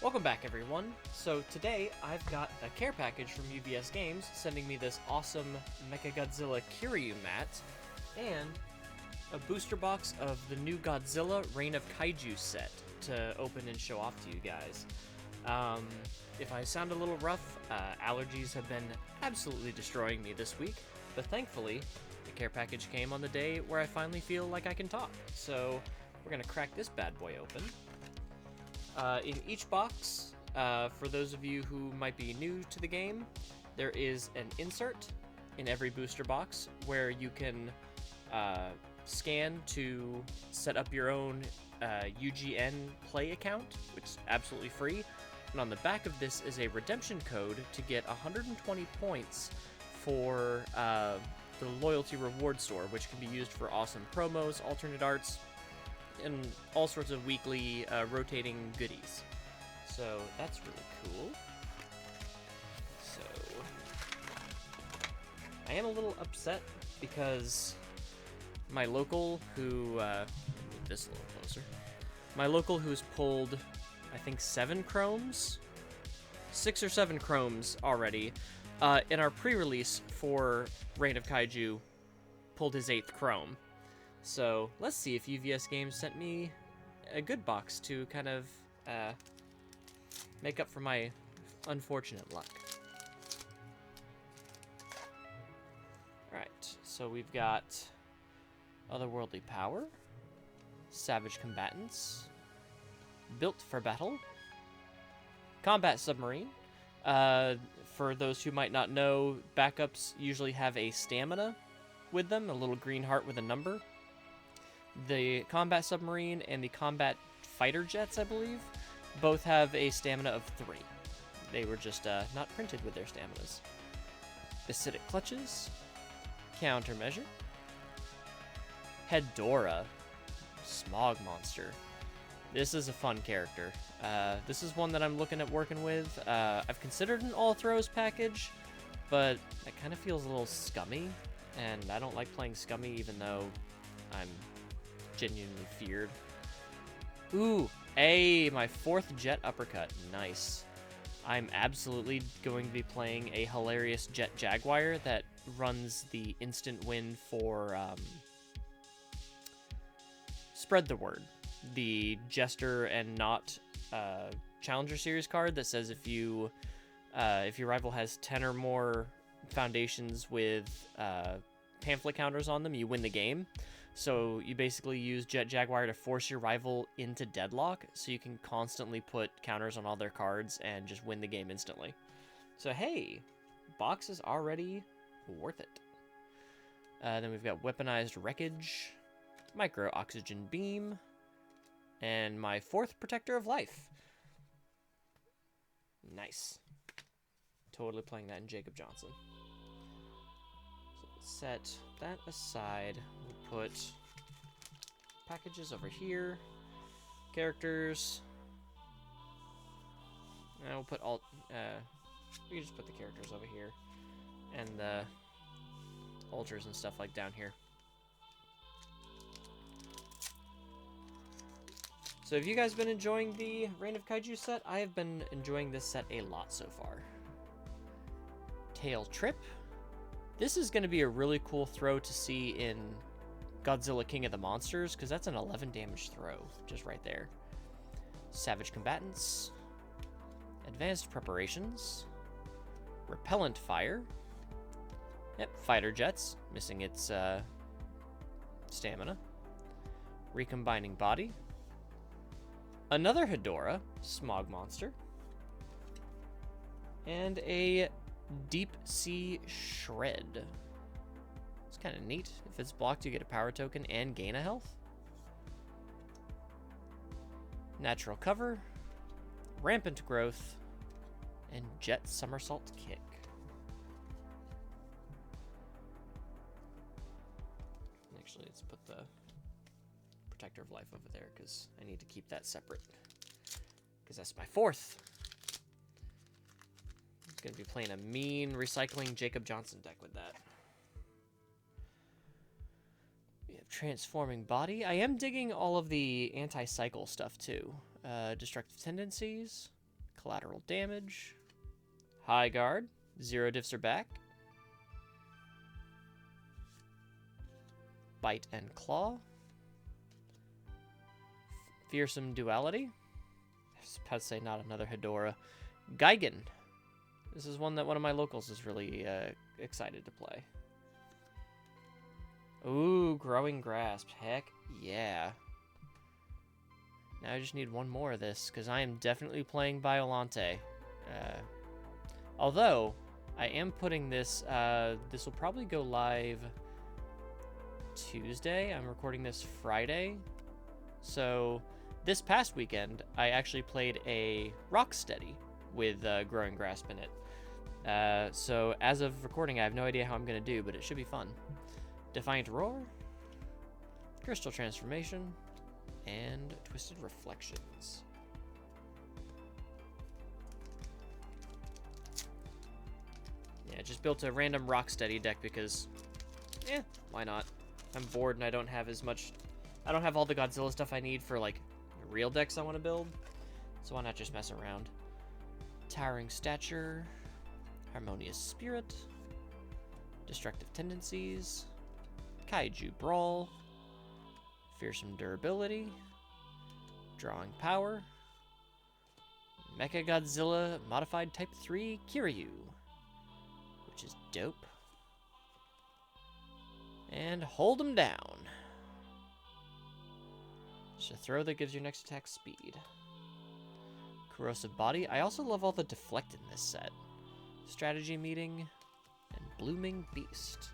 Welcome back, everyone. So today I've got a care package from UVS Games sending me this awesome Mechagodzilla Kiryu mat and a booster box of the new Godzilla Reign of Kaiju set to open and show off to you guys. If I sound a little rough, allergies have been absolutely destroying me this week, but thankfully the care package came on the day where I finally feel like I can talk. So we're gonna crack this bad boy open. In each box, for those of you who might be new to the game, there is an insert in every booster box where you can scan to set up your own UGN Play account, which is absolutely free. And on the back of this is a redemption code to get 120 points for the Loyalty Reward Store, which can be used for awesome promos, alternate arts, and all sorts of weekly rotating goodies. So that's really cool. So I am a little upset because my local who move this a little closer. My local who's pulled I think 6 or 7 chromes already in our pre-release for Reign of Kaiju pulled his 8th chrome. So let's see if UVS Games sent me a good box to kind of make up for my unfortunate luck. Alright, so we've got Otherworldly Power, Savage Combatants, Built for Battle, Combat Submarine. For those who might not know, backups usually have a stamina with them, a little green heart with a number. The Combat Submarine and the Combat Fighter Jets, I believe, both have a stamina of 3. They were just not printed with their staminas. Acidic Clutches, Countermeasure, Hedorah, Smog Monster. This is a fun character. This is one that I'm looking at working with. I've considered an all throws package, but it kind of feels a little scummy, and I don't like playing scummy even though I'm genuinely feared. Ooh, my 4th Jet Uppercut. Nice. I'm absolutely going to be playing a hilarious Jet Jaguar that runs the instant win for Spread the Word, the Jester and Not Challenger Series card that says if your rival has 10 or more foundations with pamphlet counters on them, you win the game. So you basically use Jet Jaguar to force your rival into deadlock, so you can constantly put counters on all their cards and just win the game instantly. So hey, box is already worth it. Then we've got Weaponized Wreckage, Micro Oxygen Beam, and my 4th Protector of Life. Nice. Totally playing that in Jacob Johnson. Set that aside. We'll put packages over here, characters, and we'll put all. We can just put the characters over here, and the ultras and stuff like down here. So have you guys been enjoying the Reign of Kaiju set? I have been enjoying this set a lot so far. Tail Trip. This is going to be a really cool throw to see in Godzilla King of the Monsters, because that's an 11 damage throw, just right there. Savage Combatants, Advanced Preparations, Repellent Fire, yep, Fighter Jets, missing its stamina, Recombining Body, another Hedorah, Smog Monster, and a Deep Sea Shred. It's kind of neat. If it's blocked, you get a power token and gain a health. Natural Cover, Rampant Growth, and Jet Somersault Kick. Actually, let's put the Protector of Life over there because I need to keep that separate, because that's my 4th. Gonna be playing a mean recycling Jacob Johnson deck with that. We have Transforming Body. I am digging all of the anti-cycle stuff too. Destructive Tendencies, Collateral damage. High guard. 0 diffs are back. Bite and claw. Fearsome duality. I was about to say not another Hedora. Gigan. This is one that one of my locals is really excited to play. Ooh, growing grasp. Heck yeah. Now I just need one more of this, because I am definitely playing Biolante. Although, I am putting this, this will probably go live Tuesday. I'm recording this Friday. So, this past weekend, I actually played a Rocksteady with Growing Grasp in it. So, as of recording, I have no idea how I'm going to do, but it should be fun. Defiant Roar, Crystal Transformation, and Twisted Reflections. Yeah, just built a random Rocksteady deck because, why not? I'm bored and I don't have as much, I don't have all the Godzilla stuff I need for, like, real decks I want to build, so why not just mess around? Towering Stature, Harmonious Spirit, Destructive Tendencies, Kaiju Brawl, Fearsome Durability, Drawing Power, Mechagodzilla Modified Type 3 Kiryu, which is dope, and Hold 'em Down. Just a throw that gives your next attack speed. Corrosive Body. I also love all the Deflect in this set. Strategy Meeting, and Blooming Beast.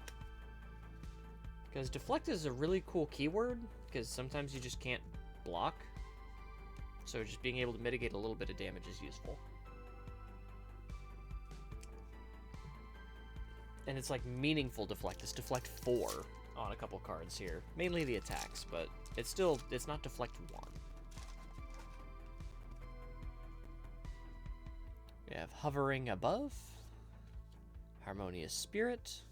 Because Deflect is a really cool keyword, because sometimes you just can't block. So just being able to mitigate a little bit of damage is useful. And it's like meaningful Deflect. It's Deflect 4 on a couple cards here. Mainly the attacks, but it's not Deflect 1. We have Hovering Above, Harmonious Spirit,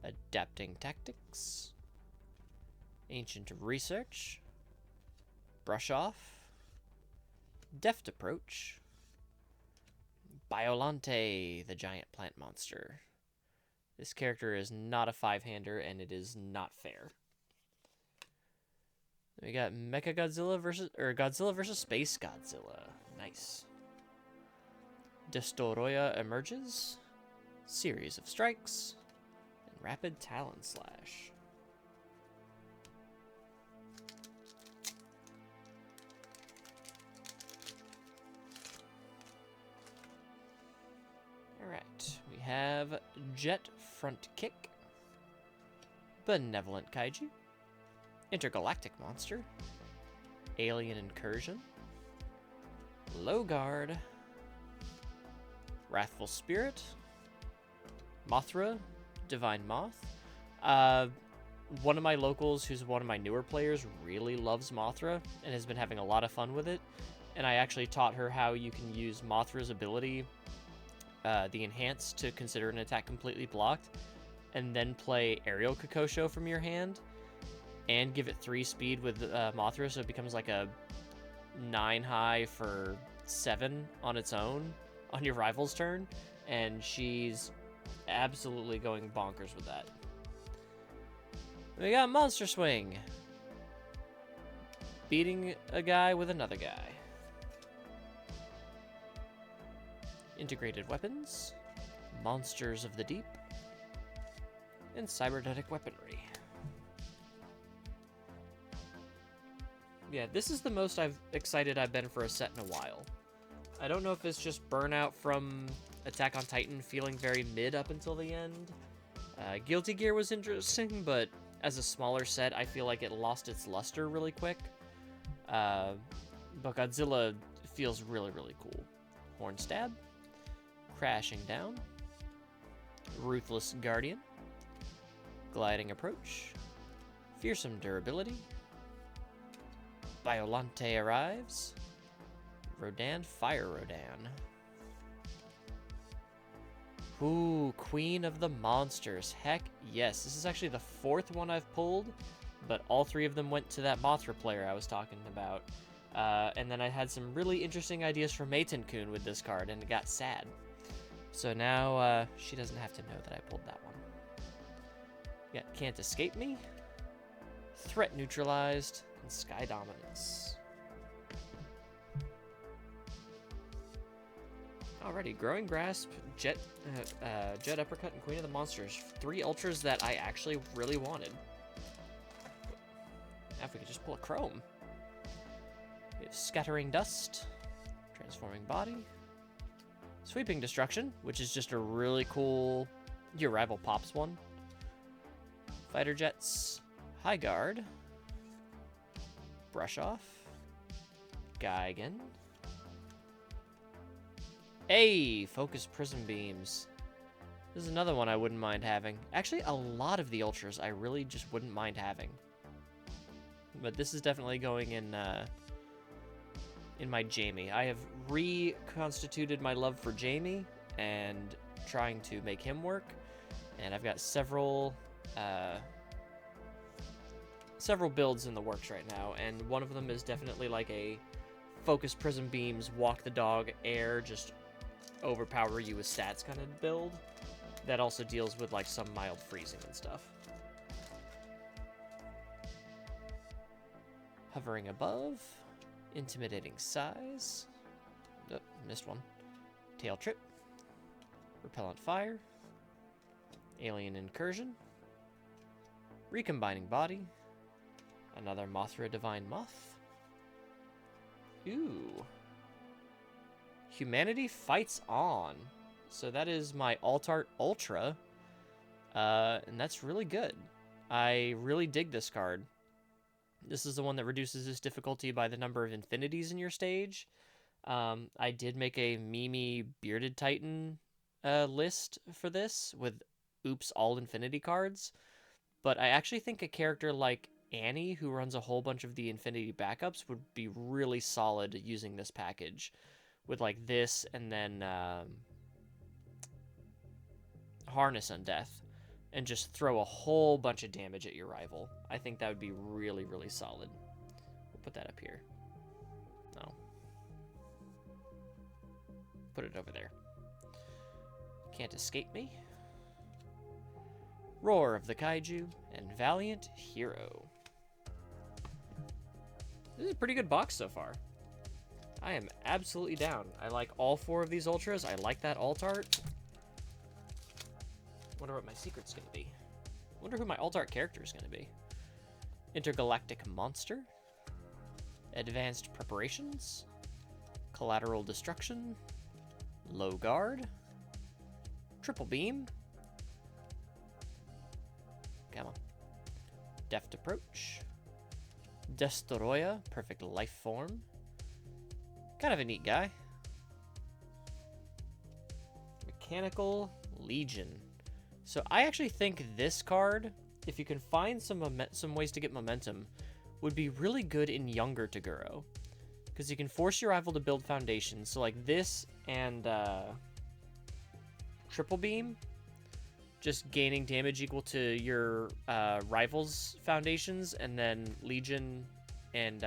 Adapting Tactics, Ancient Research, Brush Off, Deft Approach, Biolante, the giant plant monster. This character is not a 5-hander, and it is not fair. We got Mechagodzilla Godzilla versus Space Godzilla. Nice. Destoroyah emerges, Series of Strikes, and Rapid Talon Slash. Alright, we have Jet Front Kick, Benevolent Kaiju, Intergalactic Monster, Alien Incursion, Low Guard, Wrathful Spirit, Mothra, Divine Moth. One of my locals, who's one of my newer players, really loves Mothra and has been having a lot of fun with it. And I actually taught her how you can use Mothra's ability, the Enhance, to consider an attack completely blocked, and then play Aerial Kokosho from your hand, and give it 3 speed with Mothra, so it becomes like a 9 high for 7 on its own on your rival's turn, and she's absolutely going bonkers with that. We got Monster Swing, beating a guy with another guy. Integrated Weapons, Monsters of the Deep, and Cybernetic Weaponry. Yeah, this is the most excited I've been for a set in a while. I don't know if it's just burnout from Attack on Titan feeling very mid up until the end. Guilty Gear was interesting, but as a smaller set, I feel like it lost its luster really quick. But Godzilla feels really, really cool. Horn Stab, Crashing Down, Ruthless Guardian, Gliding Approach, Fearsome Durability, Biolante arrives, Rodan, Fire Rodan. Ooh, Queen of the Monsters. Heck yes. This is actually the 4th one I've pulled, but all 3 of them went to that Mothra player I was talking about. And then I had some really interesting ideas for Maiden-kun with this card, and it got sad. So now she doesn't have to know that I pulled that one. Yeah, Can't Escape Me, Threat Neutralized, and Sky Dominance. Alrighty, Growing Grasp, Jet Uppercut, and Queen of the Monsters. 3 Ultras that I actually really wanted. Now if we could just pull a Chrome. We have Scattering Dust, Transforming Body, Sweeping Destruction, which is just a really cool Your Rival Pops one. Fighter Jets, High Guard, Brush Off, Gaigan. Hey, Focus Prism Beams. This is another one I wouldn't mind having. Actually, a lot of the Ultras I really just wouldn't mind having. But this is definitely going in my Jamie. I have reconstituted my love for Jamie and trying to make him work. And I've got several builds in the works right now, and one of them is definitely like a Focus Prism Beams, walk the dog, air, just overpower you with stats kind of build that also deals with like some mild freezing and stuff. Hovering Above, Intimidating Size, oh, missed one, Tail Trip, Repellent Fire, Alien Incursion, Recombining Body, another Mothra Divine Moth, ooh, Humanity Fights On. So that is my Altart Ultra, and that's really good. I really dig this card. This is the one that reduces this difficulty by the number of infinities in your stage. I did make a Mimi Bearded Titan list for this with oops all infinity cards, but I actually think a character like Annie, who runs a whole bunch of the infinity backups, would be really solid using this package with like this and then Harness Undeath and just throw a whole bunch of damage at your rival. I think that would be really, really solid. We'll put that up here. No. Put it over there. Can't Escape Me, Roar of the Kaiju, and Valiant Hero. This is a pretty good box so far. I am absolutely down. I like all 4 of these Ultras. I like that Altart. Wonder what my secret's gonna be. Wonder who my Altart character is gonna be. Intergalactic Monster, Advanced Preparations, Collateral Destruction, Low Guard, Triple Beam, come on, Deft Approach, Destoroyah, Perfect Life Form, kind of a neat guy, Mechanical Legion. So I actually think this card, if you can find some ways to get momentum, would be really good in younger Toguro. Because you can force your rival to build foundations. So like this and Triple Beam, just gaining damage equal to your rival's foundations, and then Legion and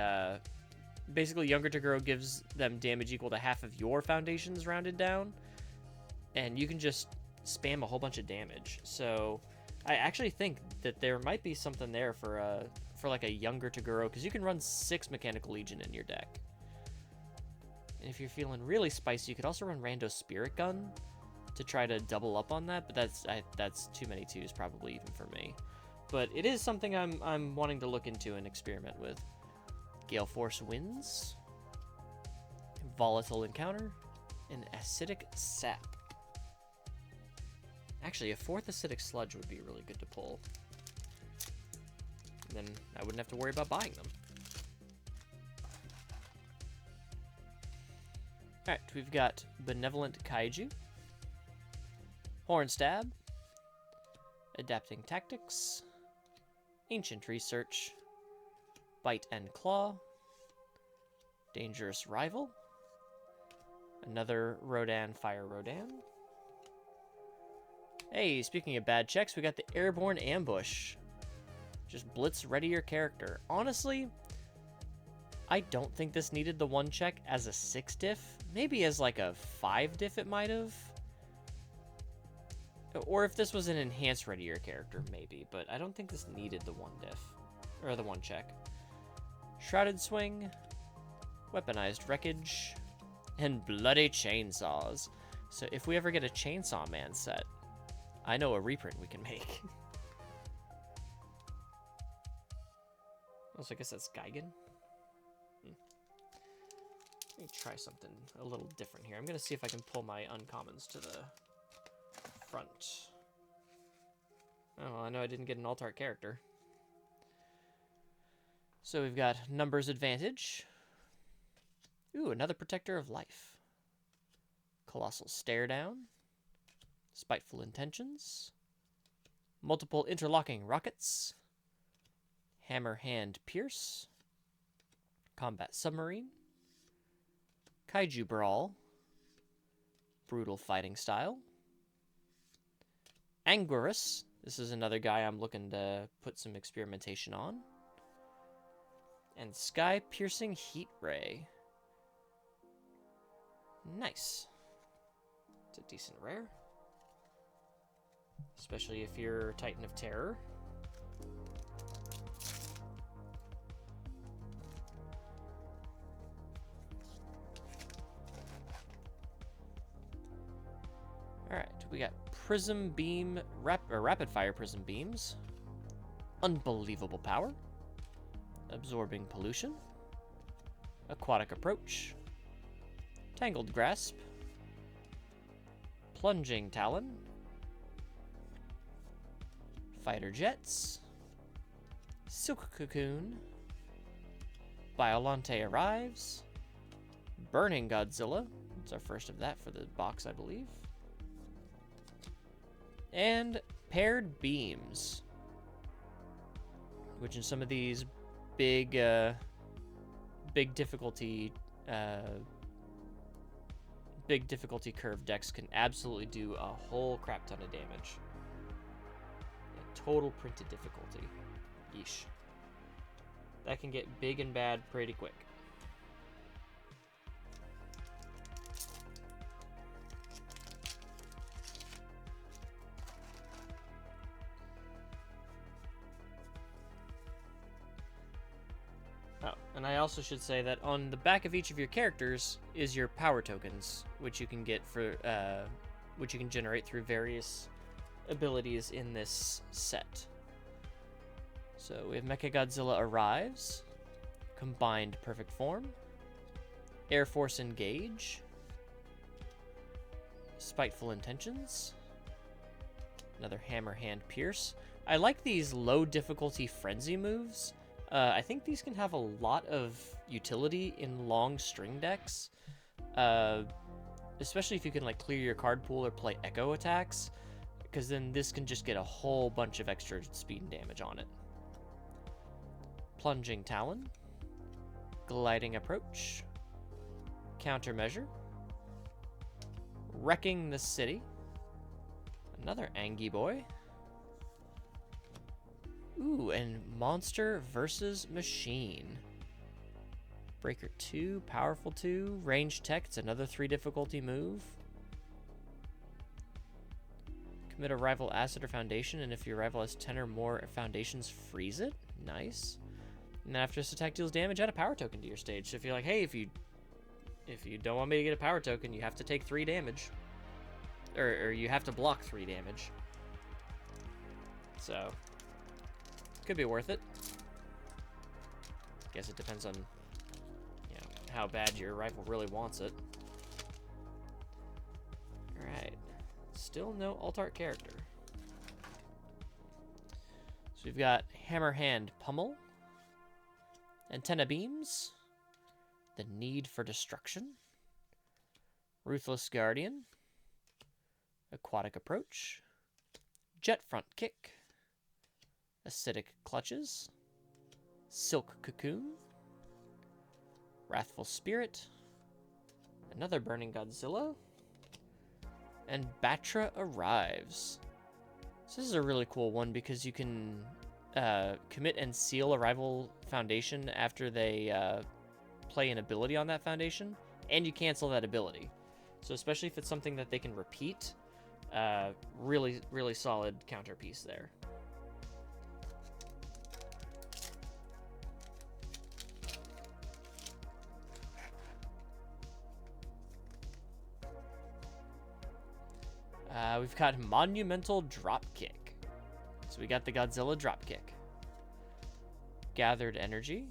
basically younger Toguro gives them damage equal to half of your foundations rounded down. And you can just spam a whole bunch of damage. So I actually think that there might be something there for like a younger Toguro, because you can run 6 Mechanical Legion in your deck. And if you're feeling really spicy, you could also run Rando Spirit Gun to try to double up on that, but that's too many 2s probably even for me. But it is something I'm wanting to look into and experiment with. Gale Force Winds, Volatile Encounter, and Acidic Sap. Actually, a 4th Acidic Sludge would be really good to pull. And then I wouldn't have to worry about buying them. Alright, we've got Benevolent Kaiju, Horn Stab, Adapting Tactics, Ancient Research, Bite and Claw, Dangerous Rival, another Rodan Fire Rodan. Hey, speaking of bad checks, we got the Airborne Ambush. Just blitz ready your character. Honestly, I don't think this needed the 1 check as a 6 diff. Maybe as like a 5 diff it might have. Or if this was an enhanced readier character, maybe. But I don't think this needed the 1 diff. Or the 1 check. Shrouded Swing. Weaponized Wreckage. And Bloody Chainsaws. So if we ever get a Chainsaw Man set, I know a reprint we can make. Also, I guess that's Gigan. Let me try something a little different here. I'm going to see if I can pull my uncommons to the front. Oh, I know I didn't get an alt-art character. So we've got Numbers Advantage. Ooh, another Protector of Life. Colossal Stare Down. Spiteful Intentions. Multiple Interlocking Rockets. Hammer Hand Pierce. Combat Submarine. Kaiju Brawl. Brutal Fighting Style. Anguirus. This is another guy I'm looking to put some experimentation on. And Sky Piercing Heat Ray. Nice. It's a decent rare. Especially if you're Titan of Terror. Alright, we got Prism Beam, Rapid Fire Prism Beams. Unbelievable Power. Absorbing Pollution. Aquatic Approach. Tangled Grasp. Plunging Talon. Fighter Jets. Silk Cocoon. Biolante Arrives. Burning Godzilla. It's our first of that for the box, I believe. And Paired Beams. Which in some of these big difficulty curve decks can absolutely do a whole crap ton of damage. Total printed difficulty. Yeesh. That can get big and bad pretty quick. Oh, and I also should say that on the back of each of your characters is your power tokens, which you can get for, which you can generate through various abilities in this set. So we have Mechagodzilla Arrives, Combined Perfect Form, Air Force Engage, Spiteful Intentions, another Hammer Hand Pierce. I like these low difficulty frenzy moves. I think these can have a lot of utility in long string decks, especially if you can like clear your card pool or play echo attacks, because then this can just get a whole bunch of extra speed and damage on it. Plunging Talon, Gliding Approach, Countermeasure, Wrecking the City, another Angie Boy. Ooh, and Monster versus Machine. Breaker 2, Powerful 2, Range Tech, it's another 3 difficulty move. Commit a rival asset or foundation, and if your rival has 10 or more foundations, freeze it. Nice. And after this attack deals damage, add a power token to your stage. So if you're like, hey, if you don't want me to get a power token, you have to take 3 damage. Or you have to block 3 damage. So could be worth it. Guess it depends on, you know, how bad your rival really wants it. Alright. Still no alt-art character. So we've got Hammer Hand Pummel, Antenna Beams, The Need for Destruction, Ruthless Guardian, Aquatic Approach, Jet Front Kick, Acidic Clutches, Silk Cocoon, Wrathful Spirit, another Burning Godzilla, and Batra Arrives. So this is a really cool one because you can commit and seal a rival foundation after they play an ability on that foundation, and you cancel that ability. So especially if it's something that they can repeat, really, really solid counterpiece there. We've got Monumental Dropkick. So we got the Godzilla Dropkick. Gathered Energy.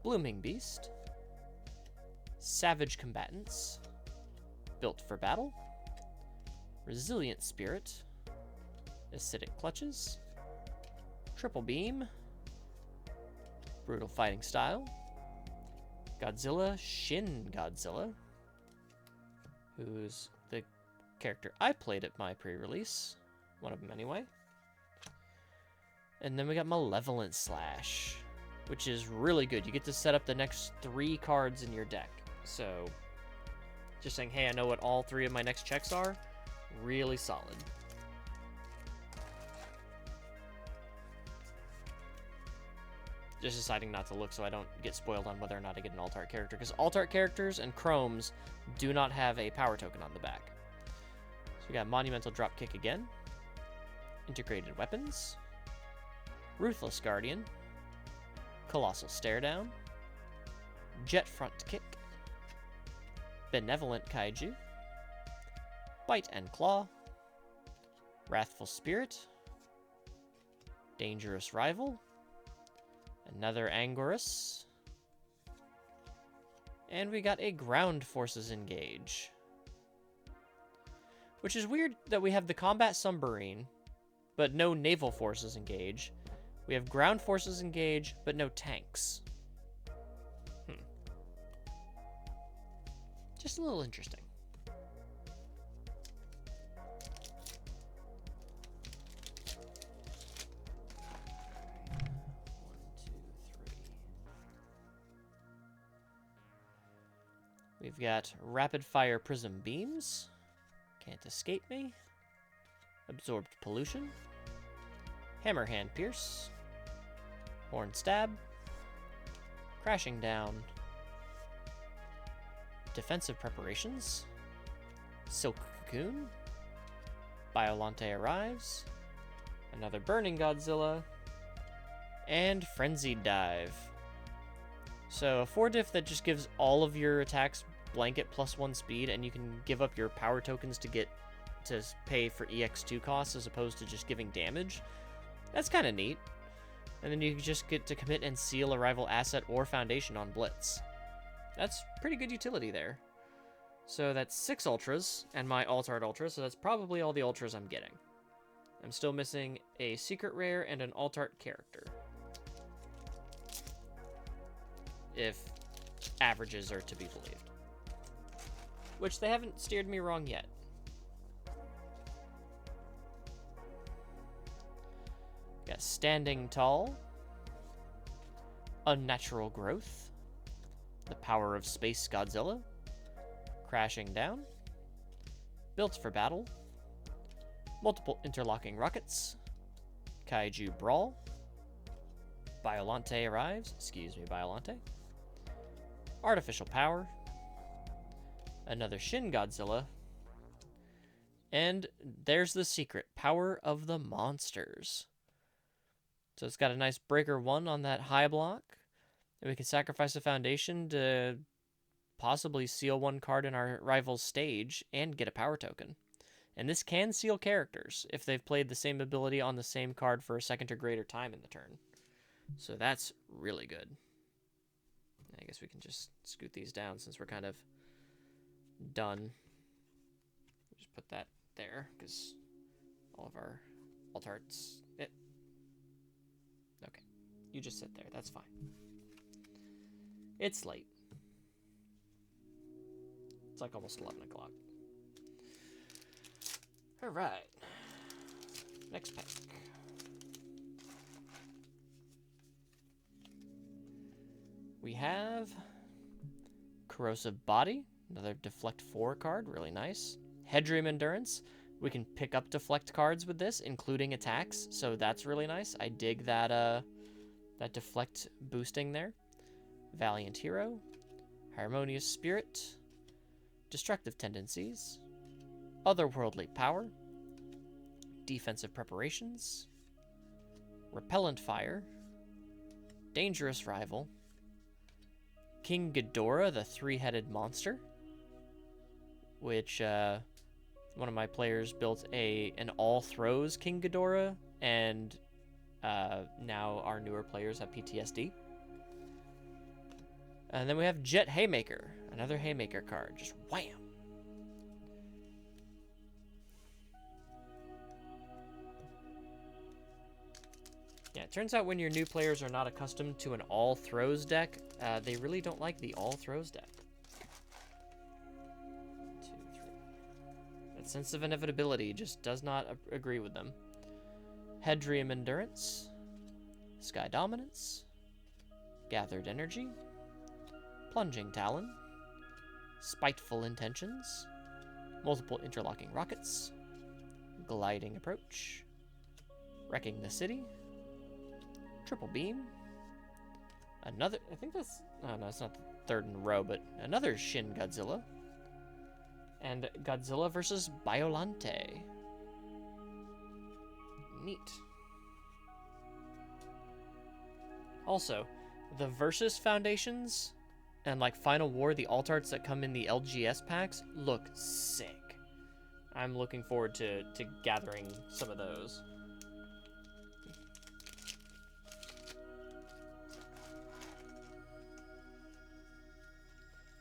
Blooming Beast. Savage Combatants. Built for Battle. Resilient Spirit. Acidic Clutches. Triple Beam. Brutal Fighting Style. Godzilla Shin Godzilla, who's the character I played at my pre-release. One of them anyway. And then we got Malevolent Slash, which is really good. You get to set up the next 3 cards in your deck. So, just saying, hey, I know what all 3 of my next checks are. Really solid. Just deciding not to look so I don't get spoiled on whether or not I get an alt-art character, because alt-art characters and chromes do not have a power token on the back. So we got Monumental Dropkick again. Integrated Weapons. Ruthless Guardian. Colossal Stare Down. Jet Front Kick. Benevolent Kaiju. Bite and Claw. Wrathful Spirit. Dangerous Rival. Another Angorus. And we got a Ground Forces Engage. Which is weird that we have the Combat Submarine, but no Naval Forces Engage. We have Ground Forces Engage, but no tanks. Just a little interesting. We've got Rapid Fire Prism Beams. Can't Escape Me. Absorbed Pollution. Hammerhand Pierce. Horn Stab. Crashing Down. Defensive Preparations. Silk Cocoon. Biolante Arrives. Another Burning Godzilla. And Frenzied Dive. So a 4-diff that just gives all of your attacks blanket +1 speed, and you can give up your power tokens to pay for EX2 costs as opposed to just giving damage. That's kind of neat. And then you just get to commit and seal a rival asset or foundation on Blitz. That's pretty good utility there. So that's 6 ultras and my alt-art ultra, so that's probably all the ultras I'm getting. I'm still missing a secret rare and an alt-art character, if averages are to be believed. Which they haven't steered me wrong yet. Got Standing Tall. Unnatural Growth. The Power of Space Godzilla. Crashing Down. Built for Battle. Multiple Interlocking Rockets. Kaiju Brawl. Biolante Arrives. Biolante. Artificial Power. Another Shin Godzilla. And there's the secret. Power of the Monsters. So it's got a nice Breaker 1 on that high block. And we can sacrifice a foundation to possibly seal 1 card in our rival's stage and get a power token. And this can seal characters if they've played the same ability on the same card for a second or greater time in the turn. So that's really good. I guess we can just scoot these down since we're kind of done. Just put that there because all of our alt-arts. Okay, you just sit there. That's fine. It's late. It's like almost 11 o'clock. All right. Next pack. We have Corrosive Body, another Deflect 4 card, really nice. Headroom Endurance. We can pick up Deflect cards with this, including attacks, so that's really nice. I dig that that Deflect boosting there. Valiant Hero, Harmonious Spirit, Destructive Tendencies, Otherworldly Power, Defensive Preparations, Repellent Fire, Dangerous Rival, King Ghidorah, the three-headed monster, which one of my players built an all throws King Ghidorah, and now our newer players have PTSD. And then we have Jet Haymaker, another Haymaker card, just wham. Yeah, it turns out when your new players are not accustomed to an all throws deck, they really don't like the all throws deck. 1, 2, 3. That sense of inevitability just does not agree with them. Hedrium Endurance, Sky Dominance, Gathered Energy, Plunging Talon, Spiteful Intentions, Multiple Interlocking Rockets, Gliding Approach, Wrecking the City, Triple Beam, another, I think that's, oh no, it's not the third in a row, but another Shin Godzilla, and Godzilla versus Biolante. Neat. Also, the Versus Foundations and like Final War, the alt arts that come in the LGS packs look sick. I'm looking forward to gathering some of those.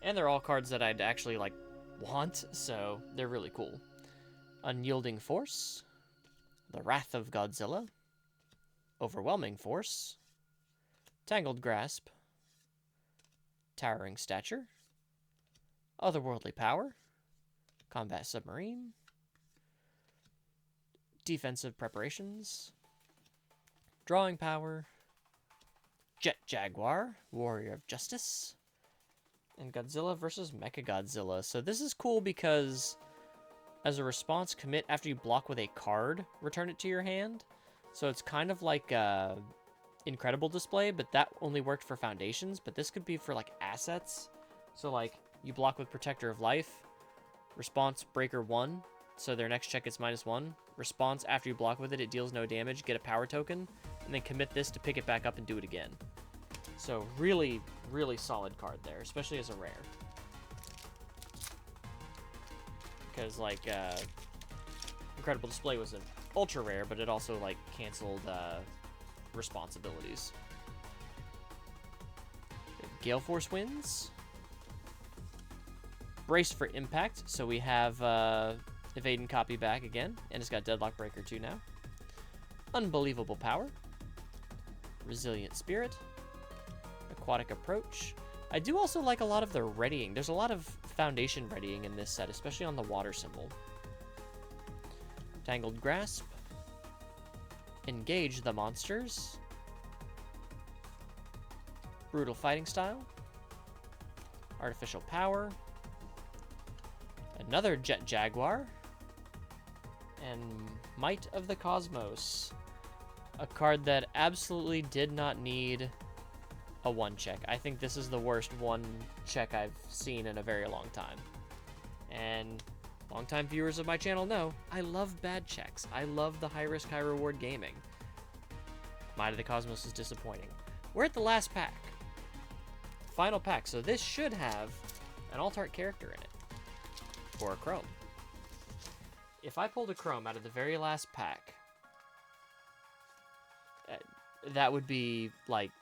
And they're all cards that I'd actually, like, want, so they're really cool. Unyielding Force, The Wrath of Godzilla, Overwhelming Force, Tangled Grasp, Towering Stature, Otherworldly Power, Combat Submarine, Defensive Preparations, Drawing Power, Jet Jaguar, Warrior of Justice, and Godzilla versus Mechagodzilla. So this is cool because as a response, commit after you block with a card, return it to your hand. So it's kind of like Incredible Display, but that only worked for foundations, but this could be for like assets. So like you block with Protector of Life, response breaker 1, so their next check is -1. Response after you block with it, it deals no damage, get a power token, and then commit this to pick it back up and do it again. So really, really solid card there, especially as a rare. Because like Incredible Display was an ultra rare, but it also like canceled responsibilities. Gale Force Winds. Brace for Impact. So we have Evade and Copy back again, and it's got Deadlock Breaker 2 now. Unbelievable Power. Resilient Spirit. Aquatic Approach. I do also like a lot of the readying. There's a lot of foundation readying in this set, especially on the water symbol. Tangled Grasp. Engage the Monsters. Brutal Fighting Style. Artificial Power. Another Jet Jaguar. And Might of the Cosmos. A card that absolutely did not need a 1-check. I think this is the worst 1-check I've seen in a very long time. And longtime viewers of my channel know, I love bad checks. I love the high-risk, high-reward gaming. Might of the Cosmos is disappointing. We're at the last pack. Final pack, so this should have an alt-art character in it. Or a Chrome. If I pulled a Chrome out of the very last pack, that would be, like,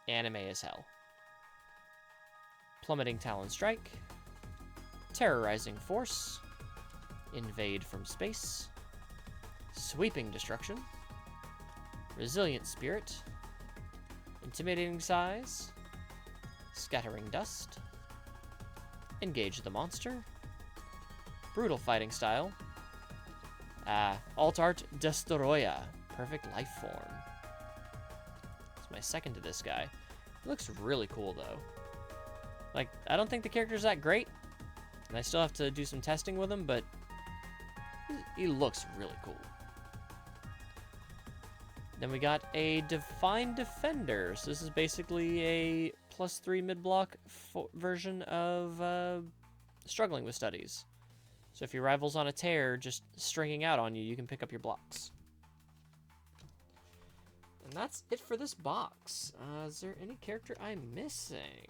anime as hell. Plummeting Talon Strike, Terrorizing Force, Invade from Space, Sweeping Destruction, Resilient Spirit, Intimidating Size, Scattering Dust, Engage the Monster, Brutal Fighting Style, Alt Art Destoroya, Perfect Life Form. It's my second to this guy. He looks really cool, though. Like, I don't think the character's that great, and I still have to do some testing with him, but he looks really cool. Then we got a Defined Defender. So this is basically a +3 mid-block version of Struggling with Studies. So if your rival's on a tear, just stringing out on you, you can pick up your blocks. And that's it for this box. Is there any character I'm missing?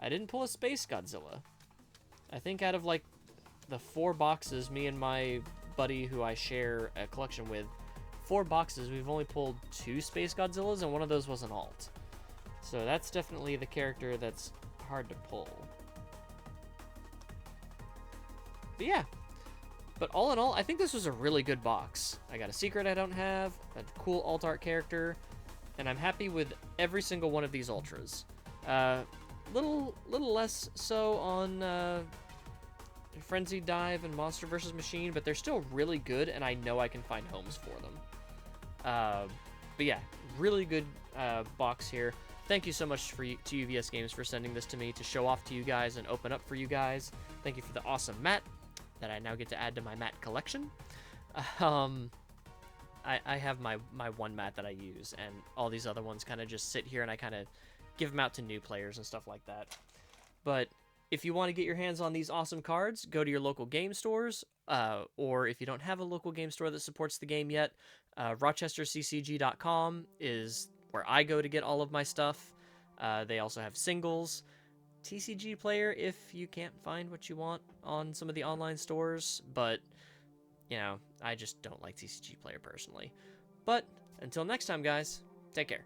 I didn't pull a Space Godzilla. I think out of, like, the 4 boxes, me and my buddy who I share a collection with, 4 boxes, we've only pulled 2 Space Godzillas, and one of those was an alt. So that's definitely the character that's hard to pull. But yeah. But all in all, I think this was a really good box. I got a secret I don't have, a cool alt art character, and I'm happy with every single one of these ultras. Little less so on Frenzied Dive and Monster vs. Machine, but they're still really good, and I know I can find homes for them. But yeah, really good box here. Thank you so much to UVS Games for sending this to me to show off to you guys and open up for you guys. Thank you for the awesome mat that I now get to add to my mat collection. I have my one mat that I use, and all these other ones kind of just sit here, and I kind of give them out to new players and stuff like that. But if you want to get your hands on these awesome cards, go to your local game stores, or if you don't have a local game store that supports the game yet, rochesterccg.com is where I go to get all of my stuff. They also have singles. TCG Player if you can't find what you want on some of the online stores, but, you know, I just don't like TCG Player personally. But until next time, guys, take care.